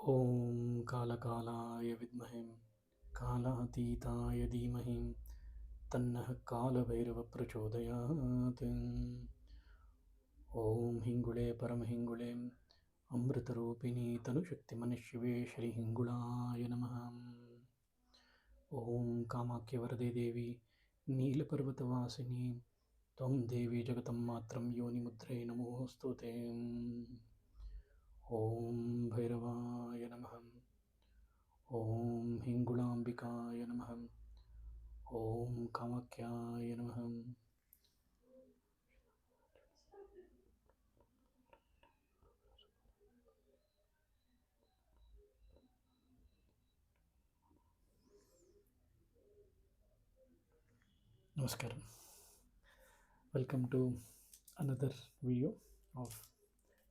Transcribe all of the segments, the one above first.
ॐ कालकालाय विद्महे कालातीताय धीमहि तन्नः कालभैरवः प्रचोदयात्। ॐ हिङ्गुळे परमहिङ्गुळे अमृतरूपिणी तनुशक्तिमनशिवे श्रीहिङ्गुळाय नमः। ॐ कामाख्यवरदे देवी नीलपर्वतवासिनी त्वं देवी जगतं मात्रं योनिमुद्रे नमोऽस्तु ते। ॐ भैरवाय नमः। ॐ हिङ्गुळाम्बिकाय नमः। ॐ कामाख्याय नमः। Namaskaram. Welcome to another video of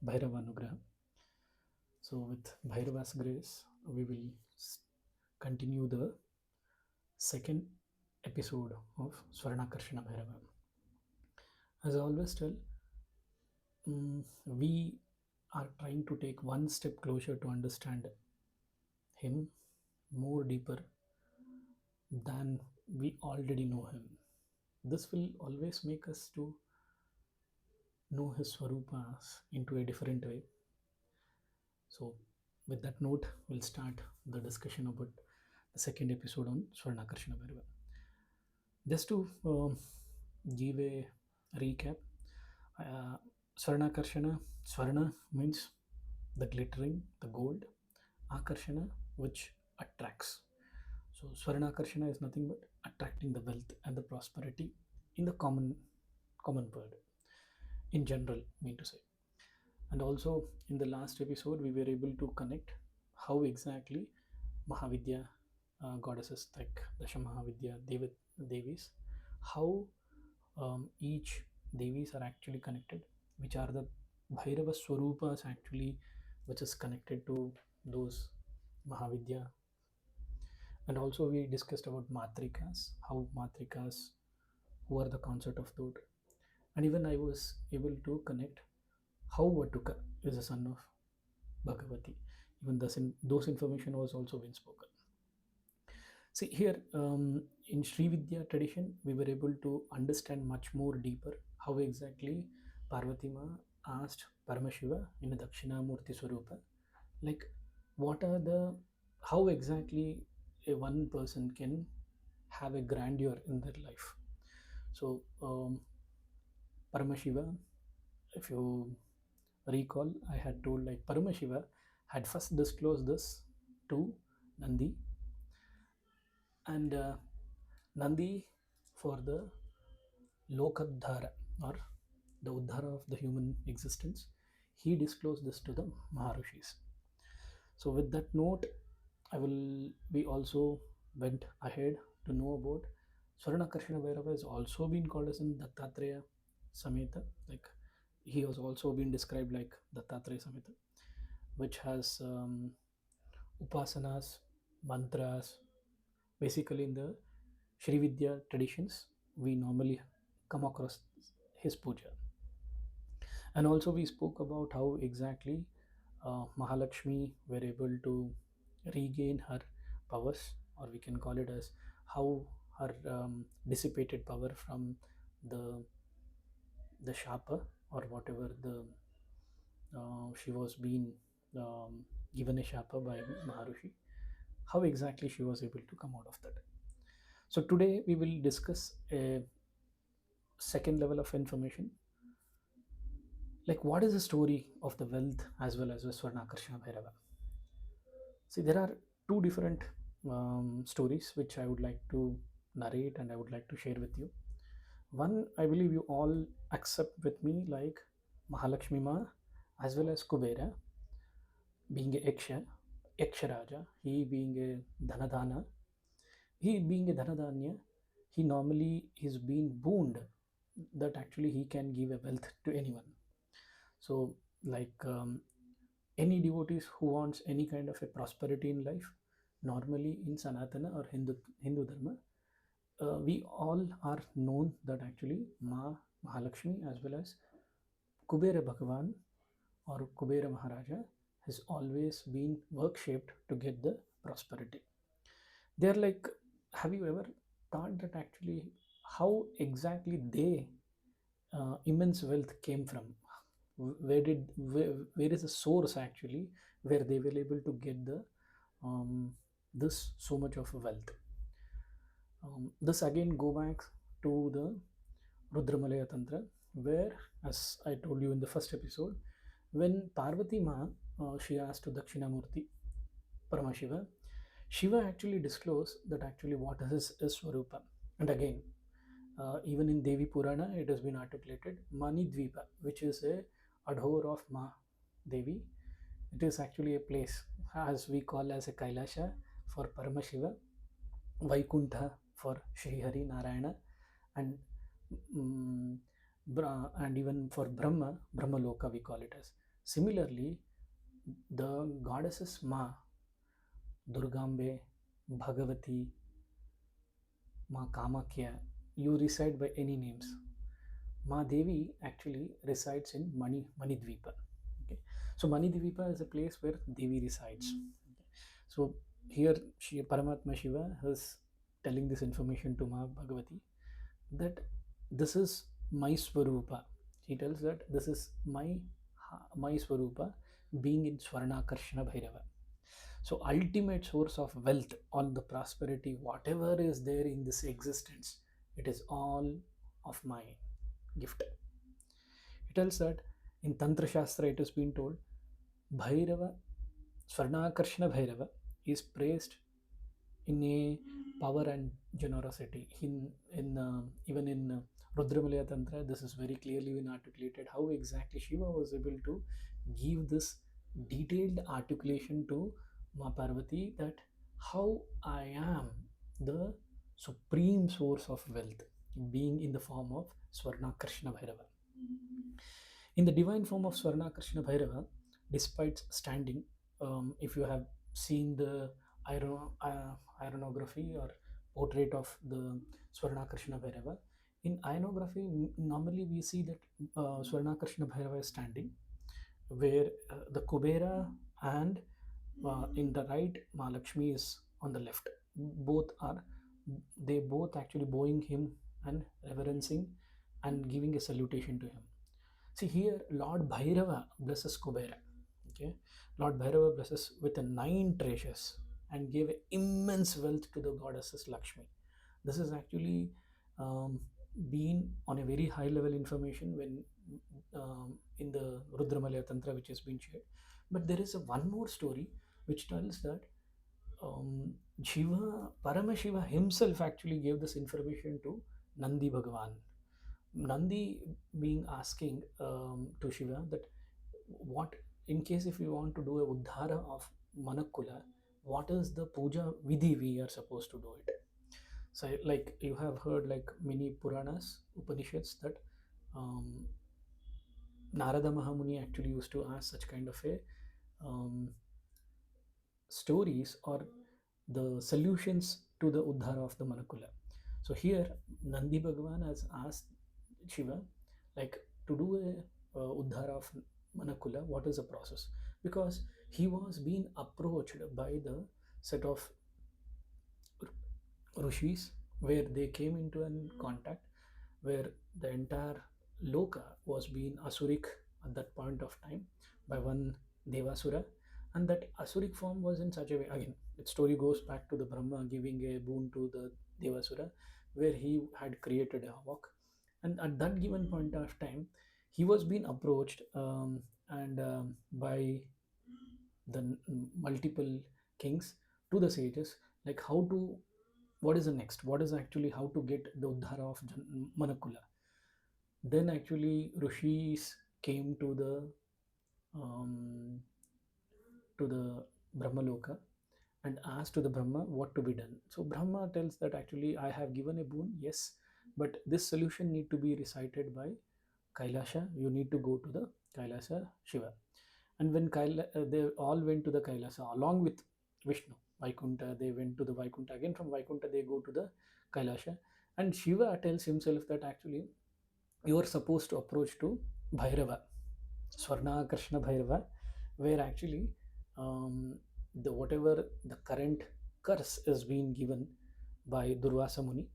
Bhairava Anugraha. So with Bhairava's grace, we will continue the second episode of Swarnakarshana Bhairava. As I always tell, we are trying to take one step closer to understand him more deeper than we already know him. This will always make us to know his Swarupas into a different way. So with that note, we'll start the discussion about the second episode on Swarnakarshana Bhairava. Just to give a recap, uh, Swarnakarshana, Swarna means the glittering, the gold, Akarshana, which attracts. So Swarnakarshana is nothing but attracting the wealth and the prosperity in the common bird, in general, mean to say. And also in the last episode, we were able to connect how exactly Mahavidya goddesses like Dasha Mahavidya, Devis, how each Devis are actually connected, which are the Bhairava Swarupas actually, which is connected to those Mahavidya. And also we discussed about Matrikas, how Matrikas, who are the consort of Dod. And even I was able to connect how Vatuka is a son of Bhagavati. Even those information was also been spoken. See here, in Sri Vidya tradition, we were able to understand much more deeper how exactly Parvati Ma asked Paramashiva in a Dakshinamurti Swarupa, like what are the, how exactly a one person can have a grandeur in their life. So Paramashiva, if you recall, I had told like Paramashiva had first disclosed this to Nandi, and Nandi, for the Lokadhara or the Uddhara of the human existence, he disclosed this to the Maharishis. So with that note, we also went ahead to know about Swarnakarshana Bhairava has also been called as in Dattatreya Sameta, like he has also been described like Dattatreya Sameta, which has upasanas, mantras. Basically, in the Sri Vidya traditions, we normally come across his puja. And also, we spoke about how exactly Mahalakshmi were able to regain her powers, or we can call it as how her dissipated power from the the shapa or whatever the she was being given a shapa by Maharishi, how exactly she was able to come out of that. So today we will discuss a second level of information, like what is the story of the wealth as well as the Swarnakarshana Bhairava. See, there are two different stories which I would like to narrate and I would like to share with you. One, I believe you all accept with me, like Mahalakshmi Ma as well as Kubera being a Yaksharaja, he being a Dhanadhana, he being a Dhanadhanya, he normally is being booned that actually he can give a wealth to anyone. So, like any devotees who wants any kind of a prosperity in life, normally in Sanatana or Hindu Dharma, we all are known that actually Ma Mahalakshmi as well as Kubera Bhagavan or Kubera Maharaja has always been work shaped to get the prosperity. They're like, have you ever thought that actually how exactly they immense wealth came from? Where is the source actually where they were able to get the this so much of wealth? This again go back to the Rudramalaya Tantra, where, as I told you in the first episode, when Parvati Ma she asked to Dakshinamurti Paramashiva, Shiva actually disclosed that actually what is Swarupa. And again, even in Devi Purana, it has been articulated Mani Dvipa, which is a adhore of Ma Devi. It is actually a place as we call as a Kailasha for Paramashiva, Vaikuntha for Shri Hari Narayana, and mm, and even for Brahma, Brahmaloka we call it as. Similarly, the goddesses Ma, Durgambe, Bhagavati, Ma Kamakya, you reside by any names. Ma Devi actually resides in Manidvipa. Okay, so Manidvipa is a place where Devi resides. Okay. So here, Paramatma Shiva is telling this information to Ma Bhagavati that this is my Swarupa. He tells that this is my Swarupa being in Swarnakarshana Bhairava. So ultimate source of wealth, all the prosperity, whatever is there in this existence, it is all of my gift. He tells that in Tantra Shastra it has been told Bhairava, Swarnakarshana Bhairava is praised in a power and generosity. Even in Rudramalaya Tantra, this is very clearly been articulated how exactly Shiva was able to give this detailed articulation to Ma Parvati that how I am the supreme source of wealth, being in the form of Swarnakarshana Bhairava. In the divine form of Swarnakarshana Bhairava, despite standing, if you have seen the ironography or portrait of the Swarnakarshana Bhairava, in ironography, normally we see that Swarnakarshana Bhairava is standing, where the Kubera and in the right Mahalakshmi is on the left. Both are they both actually bowing him and reverencing and giving a salutation to him. See here, Lord Bhairava blesses Kubera. Okay, Lord Bhairava blesses with the 9 treasures and gave immense wealth to the goddesses Lakshmi. This is actually um, been on a very high level information when in the Rudramalaya Tantra, which has been shared. But there is a one more story which tells that Paramashiva himself actually gave this information to Nandi Bhagavan. Nandi being asking to Shiva that what in case if you want to do a uddhara of Manakula, what is the puja vidhi we are supposed to do it? So like you have heard like many Puranas, Upanishads that um, Narada Mahamuni actually used to ask such kind of a um, stories or the solutions to the uddhara of the Manakula. So here Nandi Bhagavan has asked Shiva like to do a uddhara of Manakula, what is the process? Because he was being approached by the set of rishis where they came into an contact where the entire Loka was being Asuric at that point of time by one Devasura, and that Asuric form was in such a way. Again, the story goes back to the Brahma giving a boon to the Devasura, where he had created a havoc, and at that given point of time, he was being approached and by the multiple kings to the sages, like how to what is the next, what is actually how to get the uddhara of Manakula. Then actually rishis came um, to the Brahmaloka and asked to the Brahma what to be done. So Brahma tells that actually I have given a boon, yes, but this solution need to be recited by Kailasha. You need to go to the Kailasa Shiva. And when they all went to the Kailasa along with Vishnu, Vaikunta, they went to the Vaikunta. Again from Vaikunta they go to the Kailasha. And Shiva tells himself that actually you are supposed to approach to Bhairava, Swarnakarshana Bhairava, where actually um, the whatever the current curse is being given by Durvasa Muni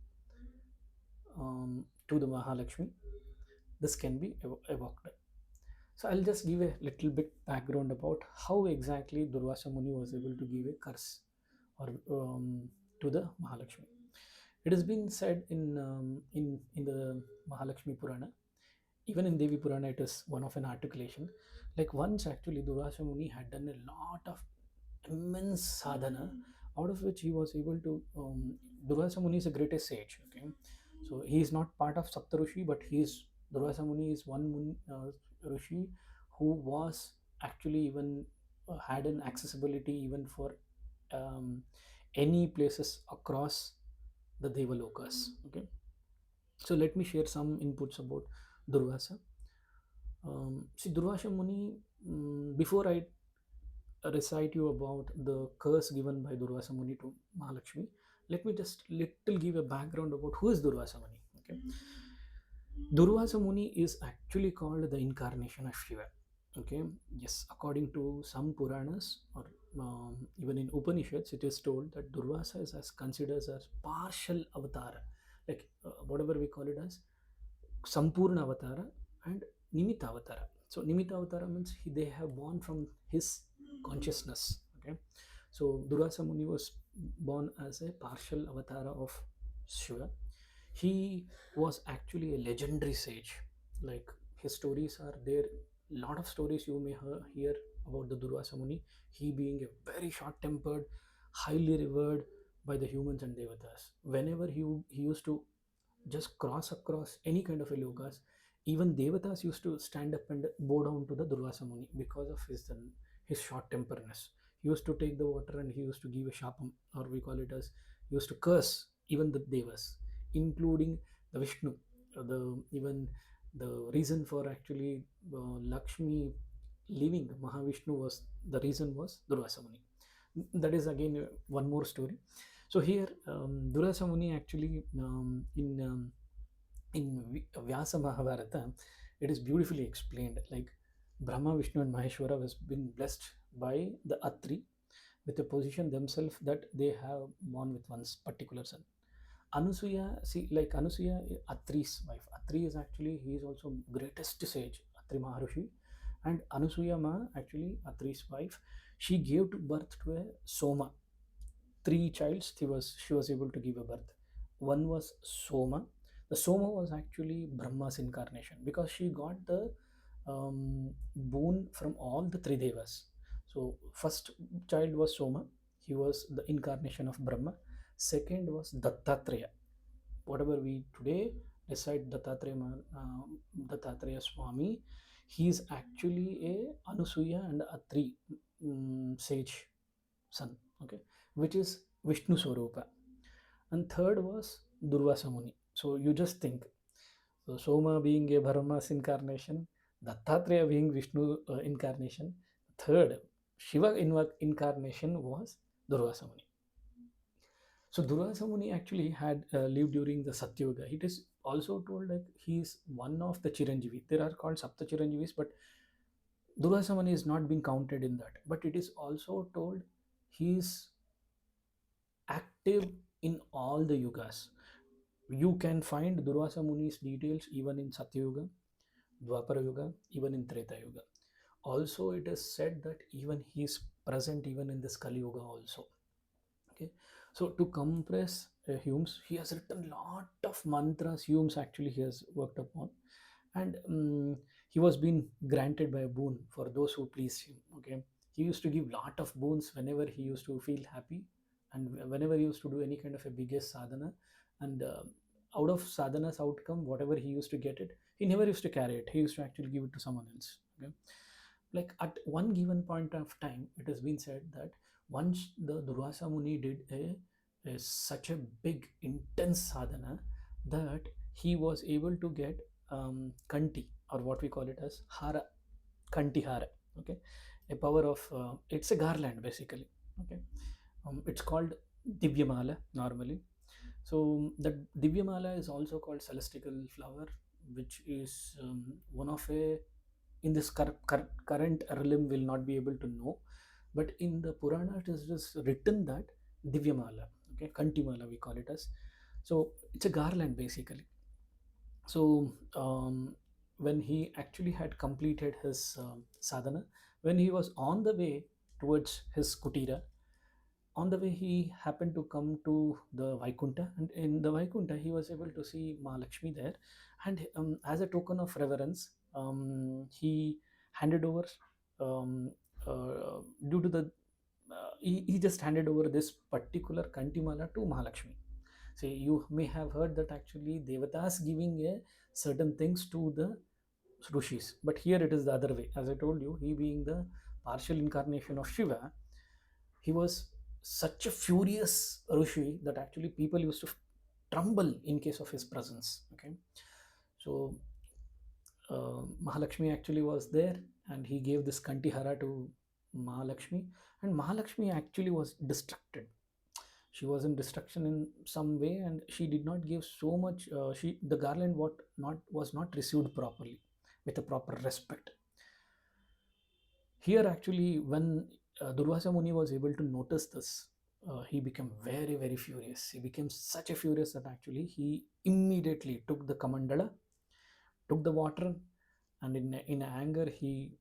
to the Mahalakshmi, this can be evoked. So I'll just give a little bit background about how exactly Durvasa Muni was able to give a curse or to the Mahalakshmi. It has been said in the Mahalakshmi Purana, even in Devi Purana, it is one of an articulation. Like once actually Durvasa Muni had done a lot of immense sadhana, out of which he was able to. Durvasa Muni is the greatest sage. Okay, so he is not part of Saptarushi, but he is Durvasa Muni is one Rishi who was actually even had an accessibility even for um, any places across the Devalokas. Okay, so let me share some inputs about Durvasa. See, Durvasa Muni, before I recite you about the curse given by Durvasa Muni to Mahalakshmi, let me just little give a background about who is Durvasa Muni. Okay, Durvasa Muni is actually called the incarnation of Shiva. Okay, yes, according to some Puranas or even in Upanishads, it is told that Durvasa is as considered as partial avatar, like whatever we call it as Sampurna Avatara and Nimitta Avatara. So Nimitta Avatara means they have born from his consciousness. Okay, so Durvasa Muni was born as a partial avatara of Shiva. He was actually a legendary sage. Like his stories are there. Lot of stories you may hear about the Durvasa Muni. He being a very short-tempered, highly revered by the humans and devatas. Whenever he used to just cross across any kind of a lokas. Even devatas used to stand up and bow down to the Durvasa Muni because of his short temperness. He used to take the water and he used to give a shapam, or we call it as he used to curse even the devas, including the Vishnu. The even the reason for actually Lakshmi leaving Mahavishnu was the reason was Durvasa Muni. That is again one more story. So here, Durvasa Muni actually in Vyasa Mahabharata, it is beautifully explained. Like Brahma, Vishnu, and Maheshwara has been blessed by the Atri with a position themselves that they have born with one particular son. Anusuya, see, like Anusuya, Atri's wife. Atri is actually he is also greatest sage, Atri Maharishi, and Anusuya Ma actually Atri's wife. She gave to birth to a Soma, three childs she was able to give a birth. One was Soma. The Soma was actually Brahma's incarnation because she got the boon from all the three devas. So first child was Soma. He was the incarnation of Brahma. Second was Dattatreya. Whatever we today recite Dattatreya Swami, he is actually a Anusuya and Atri sage son. Okay, which is Vishnu Swaroopa. And third was Durvasa Muni. So you just think, so Soma being a Brahma's incarnation, Dattatreya being Vishnu incarnation, third Shiva incarnation was Durvasa Muni. So Durvasa Muni actually had lived during the Satyuga. It is also told that he is one of the Chiranjeevi. There are called Sapta Chiranjeevis, but Durvasa Muni is not being counted in that. But it is also told he is active in all the yugas. You can find Durvasa Muni's details even in Satyuga, Dwapara Yuga, even in Treta Yuga. Also, it is said that even he is present even in this Kali Yuga also. Okay, so to compress Humes, he has written lot of mantras. Humes actually he has worked upon, and he was being granted by a boon for those who pleased him. Okay, he used to give lot of boons whenever he used to feel happy, and whenever he used to do any kind of a biggest sadhana, and out of sadhana's outcome, whatever he used to get it, he never used to carry it. He used to actually give it to someone else. Okay, like at one given point of time, it has been said that once the Durvasa Muni did such a big intense sadhana that he was able to get kanti, or what we call it as hara, kanti hara. Okay, a power of it's a garland basically. Okay, it's called divyamala normally. So the divyamala is also called celestial flower, which is one of a in this current realm will not be able to know, but in the Purana it is just written that Divyamala, okay, Kantimala we call it as. So it's a garland basically. So when he actually had completed his sadhana, when he was on the way towards his kutira, on the way he happened to come to the Vaikunta, and in the Vaikunta he was able to see Mahalakshmi there, and as a token of reverence, he handed over, um, due to the he just handed over this particular Kantimala to Mahalakshmi. See, you may have heard that actually Devatas giving a certain things to the Rishis, but here it is the other way. As I told you, he being the partial incarnation of Shiva, he was such a furious Rishi that actually people used to tremble in case of his presence. Okay, so Mahalakshmi actually was there, and he gave this Kantihara to Mahalakshmi, and Mahalakshmi actually was distracted. She was in destruction in some way, and she did not give so much. She the garland what not was not received properly with a proper respect. Here, actually, when Durvasa Muni was able to notice this, he became very, very furious. He became such a furious that actually he immediately took the Kamandala, took the water, and in anger he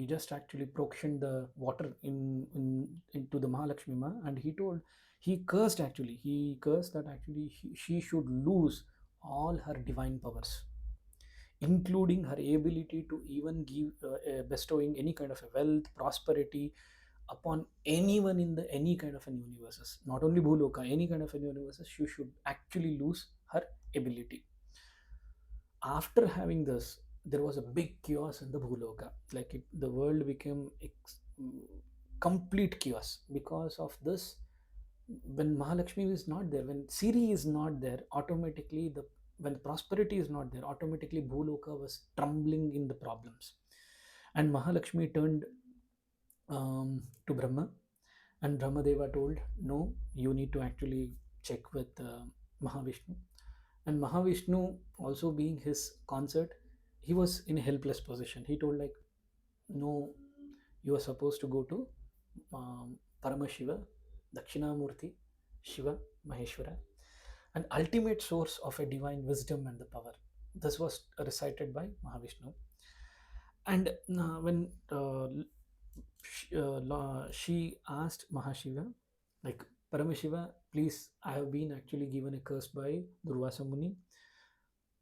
just actually procured the water into the Mahalakshmi Ma, and he told, he cursed, actually he cursed that actually she should lose all her divine powers, including her ability to even give bestowing any kind of a wealth, prosperity upon anyone in the any kind of an universes, not only Bhuloka, any kind of an universes, she should actually lose her ability. After having this, there was a big chaos in the Bhuloka. Like the world became complete chaos because of this. When Mahalakshmi is not there, when Siri is not there, automatically the when prosperity is not there, automatically Bhuloka was trembling in the problems. And Mahalakshmi turned to Brahma, and Brahmadeva told, "No, you need to actually check with Mahavishnu." And Mahavishnu, also being his consort, he was in a helpless position. He told, like, "No, you are supposed to go to Paramashiva, Dakshinamurti, Shiva, Maheshwara, an ultimate source of a divine wisdom and the power." This was recited by Mahavishnu. And when she asked Mahashiva, like, "Paramashiva, please, I have been actually given a curse by Durvasa Muni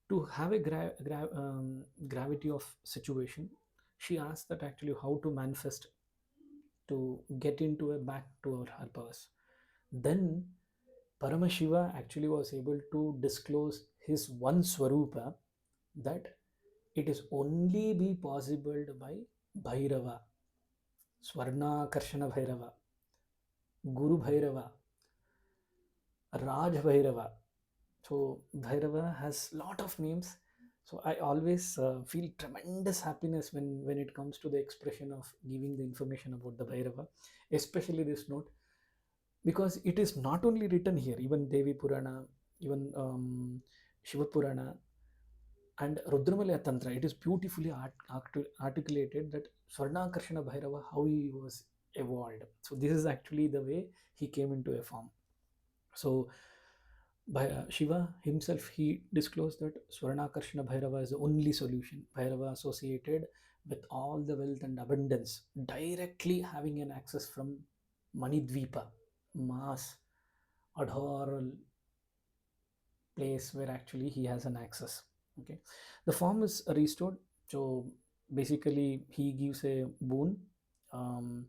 to have a gravity of situation." She asked that actually how to manifest to get into a back to her powers. Then Paramashiva actually was able to disclose his one Swaroopa, that it is only be possible by Bhairava, Swarnakarshana Bhairava, Guru Bhairava, Raj Bhairava. So Bhairava has lot of names. So I always feel tremendous happiness when it comes to the expression of giving the information about the Bhairava, especially this note, because it is not only written here, even Devi Purana, even Shiva Purana, and Rudramalaya Tantra. It is beautifully articulated that Swarnakarshana Bhairava, how he was evolved. So this is actually the way he came into a form. So by Shiva himself, he disclosed that Swarnakarshana Bhairava is the only solution. Bhairava associated with all the wealth and abundance, directly having an access from Manidvipa, Maas, Adhoral place where actually he has an access. Okay, the form is restored. So basically, he gives a boon. Um,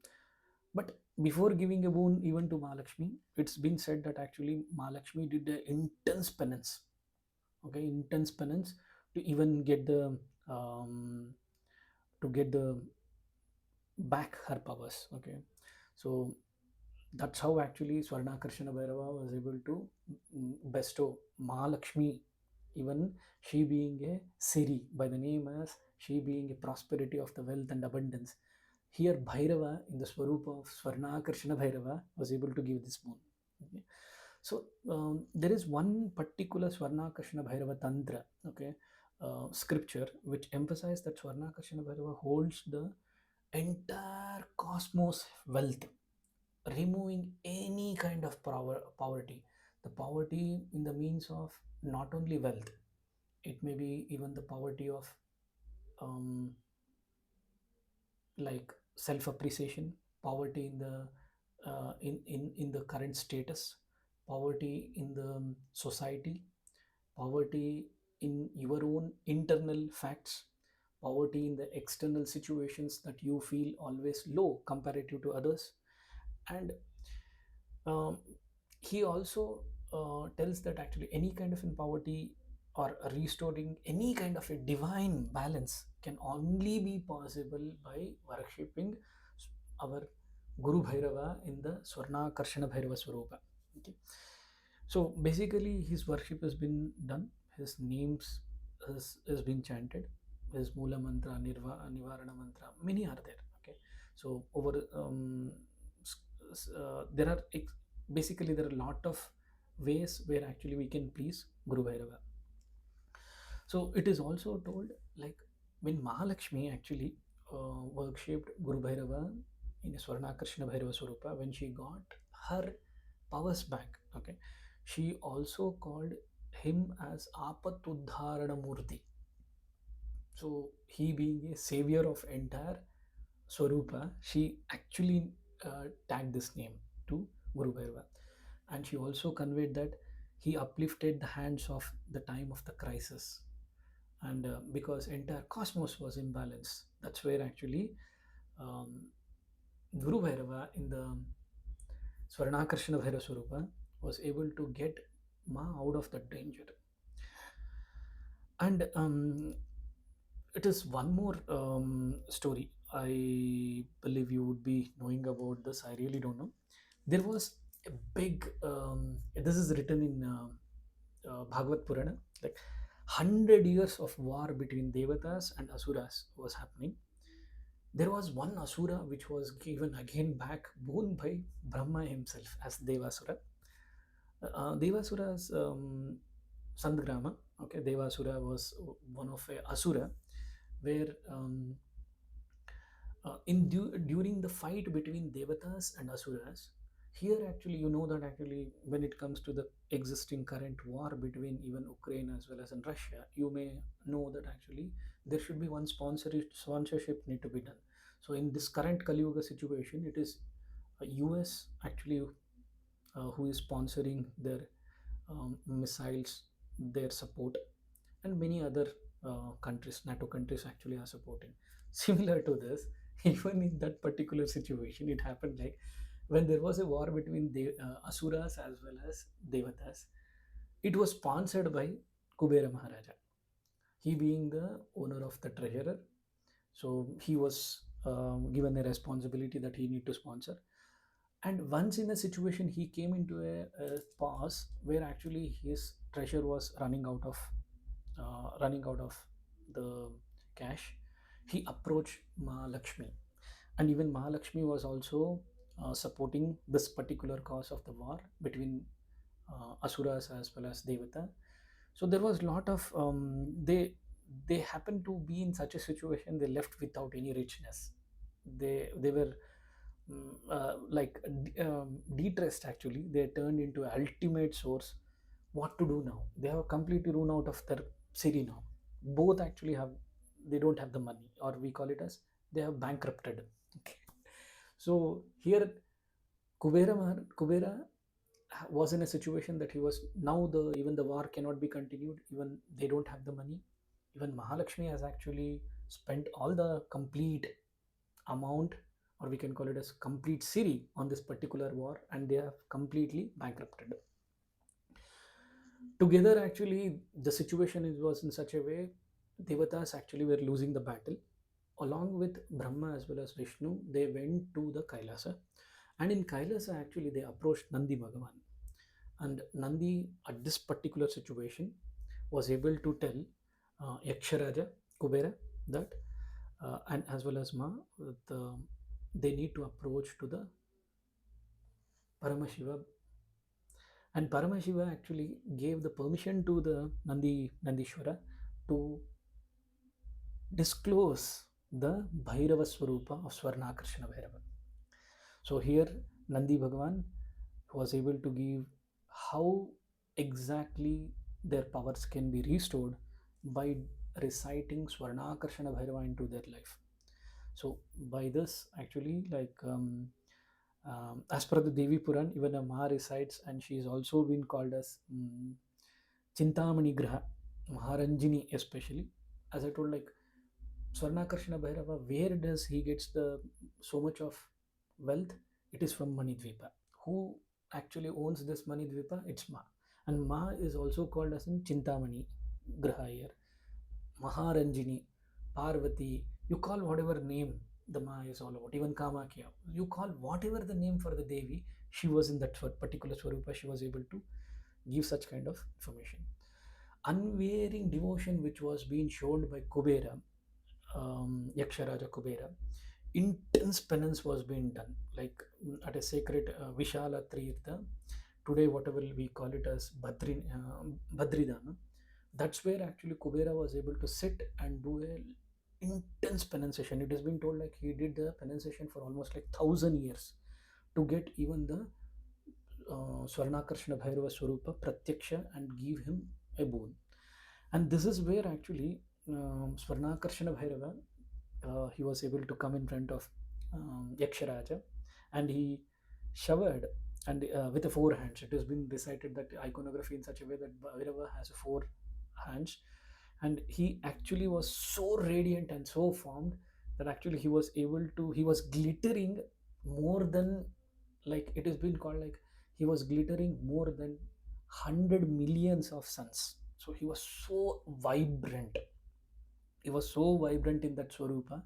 but before giving a boon even to Mahalakshmi, it's been said that actually Mahalakshmi did an intense penance. Okay, intense penance to even um, get the back her powers. Okay, so that's how actually Swarnakarshana Bhairava was able to bestow Mahalakshmi, even she being a Siri by the name as she being a prosperity of the wealth and abundance. Here Bhairava in the Swarupa of Swarnakarshana Bhairava was able to give this boon. Okay. So there is one particular Swarnakarshana Bhairava Tantra. Okay. scripture which emphasize that Swarnakarshana Bhairava holds the entire cosmos wealth, removing any kind of poverty. The poverty in the means of not only wealth, it may be even the poverty of um, like self appreciation, poverty in the in the current status, poverty in the society, poverty in your own internal facts, poverty in the external situations that you feel always low comparative to others. And um, he also tells that actually any kind of in poverty or restoring any kind of a divine balance can only be possible by worshipping our Guru Bhairava in the Swarnakarshana Bhairava Swaroopa. Okay. So basically, his worship has been done. His names has been chanted. His Mula Mantra, Nivarana Mantra, many are there. Okay. So over there are basically there are a lot of ways where actually we can please Guru Bhairava. So it is also told like when Mahalakshmi actually worshipped Guru Bhairava in a Swarnakarshana Bhairava Swarupa, when she got her powers back, okay, she also called him as Apatuddharana Murti. So he being a savior of entire Swarupa, she actually tagged this name to Guru Bhairava. And she also conveyed that he uplifted the hands of the time of the crisis. And because entire cosmos was in balance, that's where actually um, Guru Bhairava in the Swarnakarshana Bhairava Swarupa was able to get Ma out of the danger. And it is one more story. I believe you would be knowing about this. I really don't know. There was a big. This is written in Bhagavad Purana. Like 100 years of war between Devatas and Asuras was happening. There was one Asura which was given again back born by Brahma himself as Devasura. Devasura's Sandgrama, okay, Devasura was one of a Asura where during the fight between Devatas and Asuras, here actually you know that actually when it comes to the existing current war between even Ukraine as well as in Russia, you may know that actually there should be one sponsorship need to be done. So in this current Kali Yuga situation, it is US actually who is sponsoring their missiles, their support, and many other countries, NATO countries actually are supporting. Similar to this, even in that particular situation, it happened like when there was a war between the Asuras as well as Devatas, it was sponsored by Kubera Maharaja. He being the owner of the treasurer, so he was given a responsibility that he need to sponsor. And once in a situation, he came into a pause where actually his treasure was running out of the cash. He approached Mahalakshmi, and even Mahalakshmi was also supporting this particular cause of the war between Asuras as well as Devata. So there was a lot of they happened to be in such a situation. They left without any richness. They were like detressed actually. They turned into ultimate source. What to do now? They have completely run out of their city now. Both actually have, they don't have the money, or we call it as they have bankrupted. Okay. So here Kubera was in a situation that he was now the even the war cannot be continued. Even they don't have the money. Even Mahalakshmi has actually spent all the complete amount, or we can call it as complete city on this particular war, and they have completely bankrupted. Together, actually, the situation was in such a way, Devatas actually were losing the battle. Along with Brahma as well as Vishnu, they went to the Kailasa. And in Kailasa, actually, they approached Nandi Bhagavan. And Nandi, at this particular situation, was able to tell Yaksharaja, Kubera, that, and as well as Ma, the, they need to approach to the Paramashiva. And Paramashiva actually gave the permission to the Nandishwara to disclose the Bhairava Swaroopa of Swarnakarshana Bhairava. So here Nandi Bhagavan was able to give how exactly their powers can be restored by reciting Swarnakarshana Bhairava into their life. So by this, actually, as per the Devi Puran, even a Ma resides, and she is also been called as Chintamani Graha, Maharanjini, especially. As I told, like Swarnakarshana Bhairava, where does he gets the so much of wealth? It is from Manidvipa. Who actually owns this Manidvipa? It's Ma. And Ma is also called as in Chintamani Graha here. Maharanjini, Parvati, you call whatever name the Ma is all about, even Kamakya, you call whatever the name for the Devi, she was in that particular Swarupa, she was able to give such kind of information. Unwearying devotion which was being shown by Kubera, Yaksharaja Kubera, intense penance was being done, like at a sacred Vishala Tirtha, today whatever we call it as Badridana, that's where actually Kubera was able to sit and do a intense pronunciation. It has been told like he did the pronunciation for almost like 1,000 years to get even the Swarnakarshana Bhairava Swarupa Pratyaksha and give him a boon. And this is where actually Swarnakarshana Bhairava, he was able to come in front of Yaksharaja, and he showered and with the four hands. It has been recited that iconography in such a way that Bhairava has four hands, and he actually was so radiant and so formed that actually he was glittering more than, like it has been called like he was glittering more than 100 millions of suns. So he was so vibrant, he was so vibrant in that Swarupa.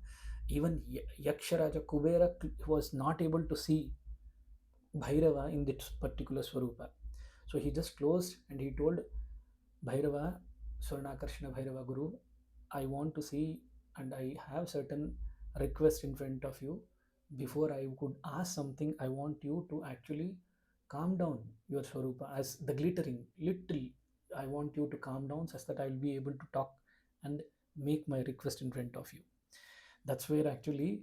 Even Yaksharaja Kubera was not able to see Bhairava in this particular Swarupa. So he just closed and he told Bhairava, Swarnakarshana Bhairava Guru, I want to see and I have certain request in front of you. Before I could ask something, I want you to actually calm down your Swarupa as the glittering, little. I want you to calm down such that I will be able to talk and make my request in front of you. That's where actually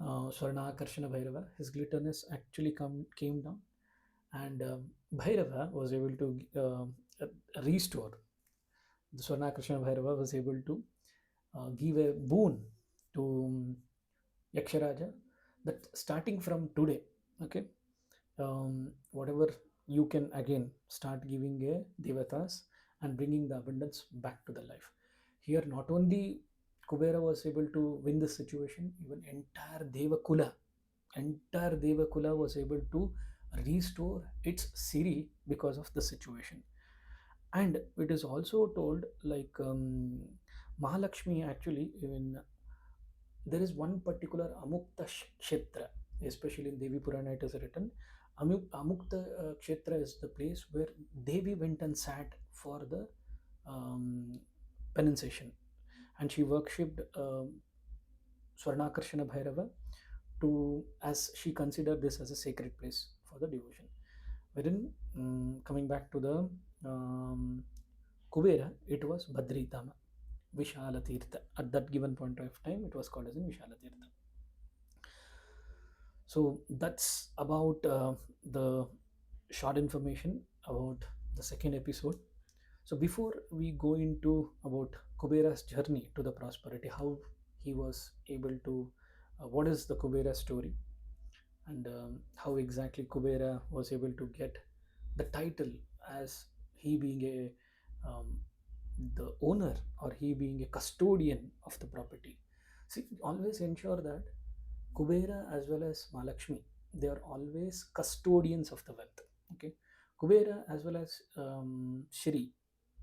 Swarnakarshana Bhairava, his glitterness actually came down, and Bhairava was able to restore. The Swarnakarshana Bhairava was able to give a boon to Yaksharaja that starting from today, okay, whatever you can again start giving a devatas and bringing the abundance back to the life. Here, not only Kubera was able to win this situation, even entire Devakula was able to restore its Siri because of the situation. And it is also told like Mahalakshmi actually, even there is one particular Amukta Kshetra, especially in Devi Purana it is written. Amukta Kshetra is the place where Devi went and sat for the pronunciation, and she worshipped Swarnakarshana Bhairava to, as she considered this as a sacred place for the devotion. Wherein coming back to the Kubera, it was Badritama, Vishala Tirtha. At that given point of time, it was called as in Vishala Tirtha. So that's about the short information about the second episode. So before we go into about Kubera's journey to the prosperity, how he was able to, what is the Kubera story, and how exactly Kubera was able to get the title as he being a the owner or he being a custodian of the property. See, always ensure that Kubera as well as Mahalakshmi, they are always custodians of the wealth. Okay, Kubera as well as Shri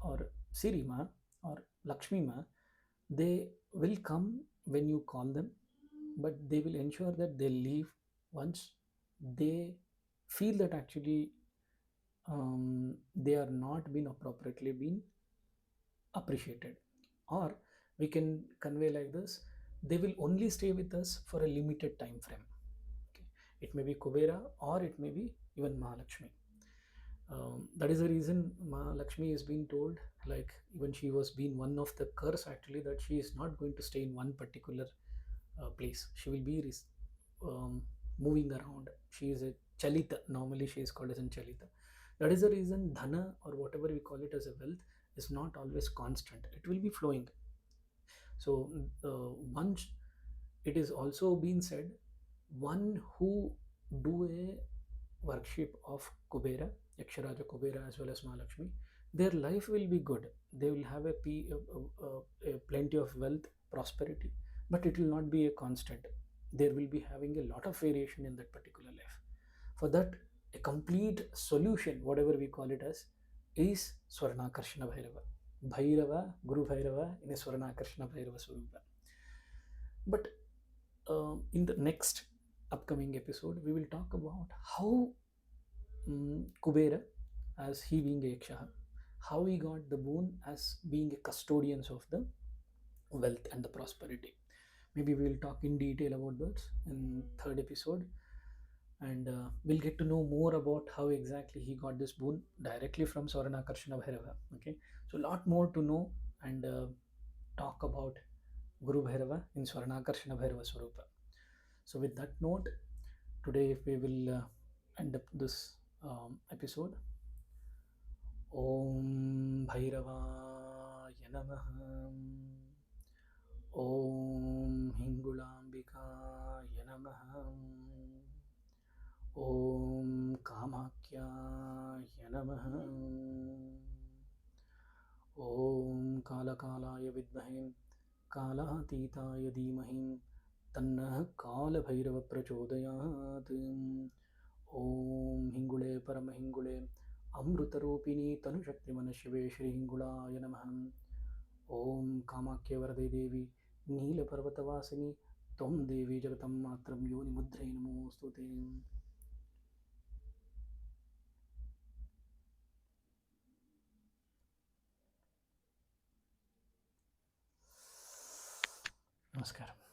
or Sirima or Lakshmi Ma, they will come when you call them, but they will ensure that they leave once they feel that actually they are not being appropriately been appreciated. Or we can convey like this, they will only stay with us for a limited time frame. Okay. It may be Kubera or it may be even Mahalakshmi. That is the reason Lakshmi is being told, like even she was being one of the curse actually, that she is not going to stay in one particular place. She will be moving around. She is a Chalita. Normally, she is called as a Chalita. That is the reason Dhana, or whatever we call it as a wealth, is not always constant. It will be flowing. So, once it is also been said, one who do a worship of Kubera, Yaksharaja Kubera as well as Mahalakshmi, their life will be good. They will have a plenty of wealth, prosperity, but it will not be a constant. There will be having a lot of variation in that particular life. For that, a complete solution, whatever we call it as, is Swarnakarshana Bhairava. Bhairava, Guru Bhairava in a Swarnakarshana Bhairava Swarupa. But in the next upcoming episode, we will talk about how Kubera, as he being a Yaksha, how he got the boon as being a custodian of the wealth and the prosperity. Maybe we will talk in detail about that in third episode, and we'll get to know more about how exactly he got this boon directly from Swarnakarshana Bhairava. Okay, so a lot more to know and talk about Guru Bhairava in Swarnakarshana Bhairava Swarupa. So with that note, today we will end up this episode. Om Bhairavaya Namaha. Om Hingulambikaya Namaha. Om Kamakyaya Namaha. Om Kalakalaya Vidmahe Kalatitaya Dhimahi Tannah Kalabhairava Prachodayat. Om Hingule Paramahingule Amrutaropini Tanushakti Manashive Shri Hingulaya Namaha. Om Kamakya Varade Devi Neela Parvatavasini Tom Devi Jagatam Matram Yoni Mudre Namostute. Namaskaram.